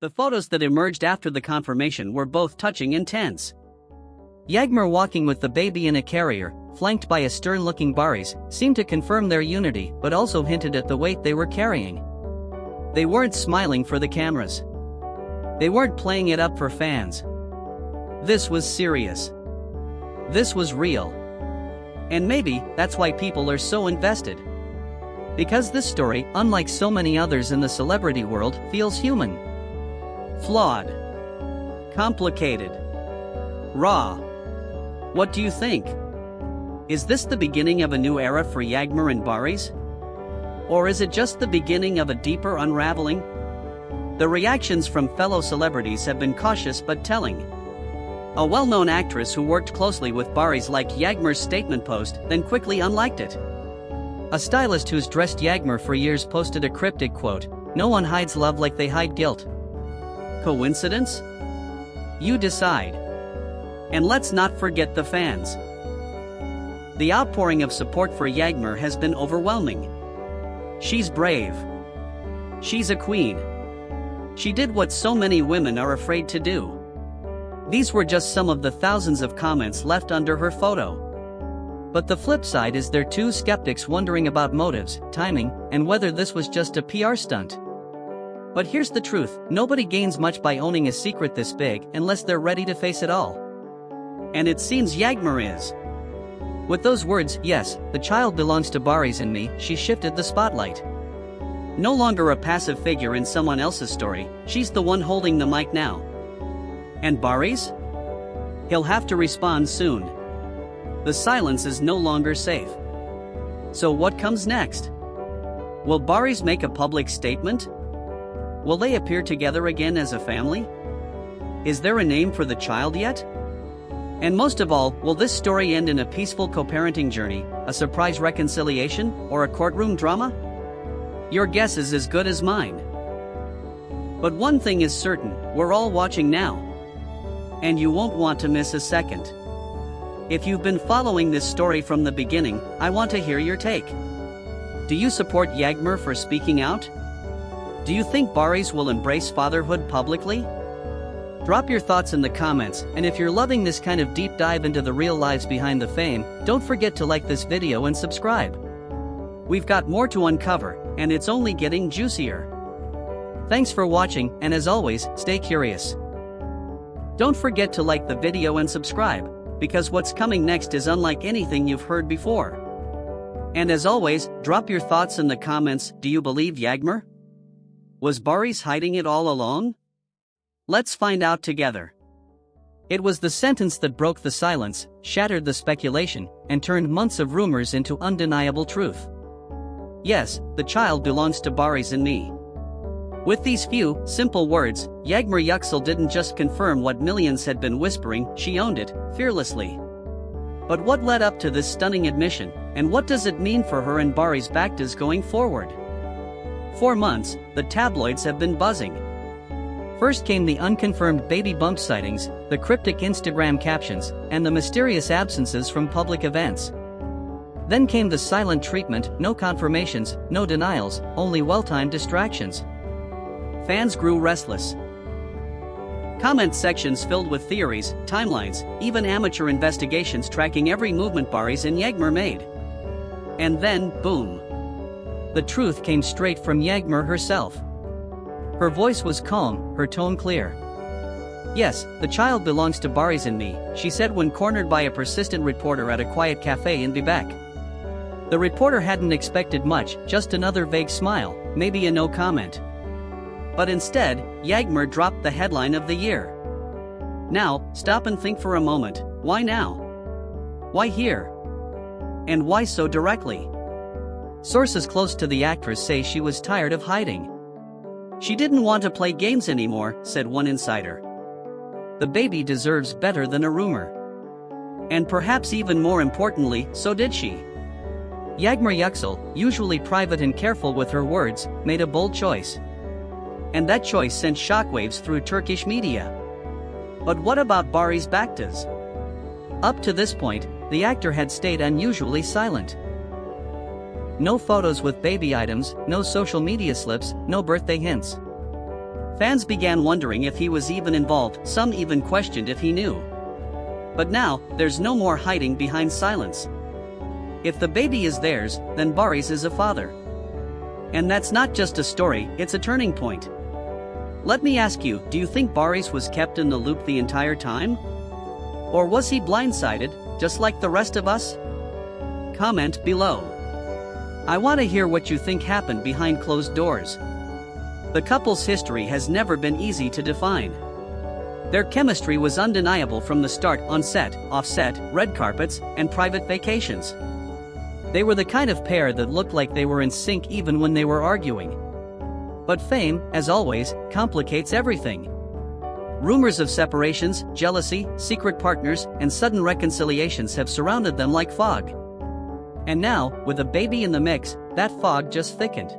The photos that emerged after the confirmation were both touching and tense. Yagmmer walking with the baby in a carrier, flanked by a stern-looking Baris, seemed to confirm their unity but also hinted at the weight they were carrying. They weren't smiling for the cameras. They weren't playing it up for fans. This was serious. This was real. And maybe that's why people are so invested. Because this story, unlike so many others in the celebrity world, feels human. Flawed. Complicated. Raw. What do you think? Is this the beginning of a new era for Yagmmer and Baris? Or is it just the beginning of a deeper unraveling? The reactions from fellow celebrities have been cautious but telling. A well-known actress who worked closely with Baris liked Yagmmer's statement post, then quickly unliked it. A stylist who's dressed Yagmmer for years posted a cryptic quote, "No one hides love like they hide guilt." Coincidence? You decide. And let's not forget the fans. The outpouring of support for Yagmmer has been overwhelming. She's brave. She's a queen. She did what so many women are afraid to do. These were just some of the thousands of comments left under her photo. But the flip side is there are two skeptics wondering about motives, timing, and whether this was just a PR stunt. But here's the truth, nobody gains much by owning a secret this big unless they're ready to face it all. And it seems Yagmmer is. With those words, "Yes, the child belongs to Baris and me," she shifted the spotlight. No longer a passive figure in someone else's story, she's the one holding the mic now. And Baris? He'll have to respond soon. The silence is no longer safe. So what comes next? Will Baris make a public statement? Will they appear together again as a family? Is there a name for the child yet? And most of all, will this story end in a peaceful co-parenting journey, a surprise reconciliation, or a courtroom drama? Your guess is as good as mine. But one thing is certain, we're all watching now. And you won't want to miss a second. If you've been following this story from the beginning, I want to hear your take. Do you support Yagmmer for speaking out? Do you think Baris will embrace fatherhood publicly? Drop your thoughts in the comments, and if you're loving this kind of deep dive into the real lives behind the fame, don't forget to like this video and subscribe. We've got more to uncover, and it's only getting juicier. Thanks for watching, and as always, stay curious. Don't forget to like the video and subscribe, because what's coming next is unlike anything you've heard before. And as always, drop your thoughts in the comments. Do you believe Yagmmer? Was Baris hiding it all along? Let's find out together. It was the sentence that broke the silence, shattered the speculation, and turned months of rumors into undeniable truth. Yes, the child belongs to Baris and me. With these few, simple words, Yağmur Yüksel didn't just confirm what millions had been whispering, she owned it, fearlessly. But what led up to this stunning admission, and what does it mean for her and Baris Baktas going forward? For months, the tabloids have been buzzing. First came the unconfirmed baby bump sightings, the cryptic Instagram captions, and the mysterious absences from public events. Then came the silent treatment, no confirmations, no denials, only well-timed distractions. Fans grew restless. Comment sections filled with theories, timelines, even amateur investigations tracking every movement Baris and Yagmmer made. And then, boom. The truth came straight from Yagmmer herself. Her voice was calm, her tone clear. "Yes, the child belongs to Baris and me," she said when cornered by a persistent reporter at a quiet cafe in Bebek. The reporter hadn't expected much, just another vague smile, maybe a no comment. But instead, Yagmmer dropped the headline of the year. Now, stop and think for a moment, why now? Why here? And why so directly? Sources close to the actress say she was tired of hiding. She didn't want to play games anymore, said one insider. The baby deserves better than a rumor. And perhaps even more importantly, so did she. Yağmur Yüksel, usually private and careful with her words, made a bold choice. And that choice sent shockwaves through Turkish media. But what about Baris Baktas? Up to this point, the actor had stayed unusually silent. No photos with baby items, no social media slips, no birthday hints. Fans began wondering if he was even involved, some even questioned if he knew. But now, there's no more hiding behind silence. If the baby is theirs, then Baris is a father. And that's not just a story, it's a turning point. Let me ask you, do you think Baris was kept in the loop the entire time? Or was he blindsided, just like the rest of us? Comment below. I want to hear what you think happened behind closed doors. The couple's history has never been easy to define. Their chemistry was undeniable from the start, on set, off set, red carpets, and private vacations. They were the kind of pair that looked like they were in sync even when they were arguing. But fame, as always, complicates everything. Rumors of separations, jealousy, secret partners, and sudden reconciliations have surrounded them like fog. And now, with a baby in the mix, that fog just thickened.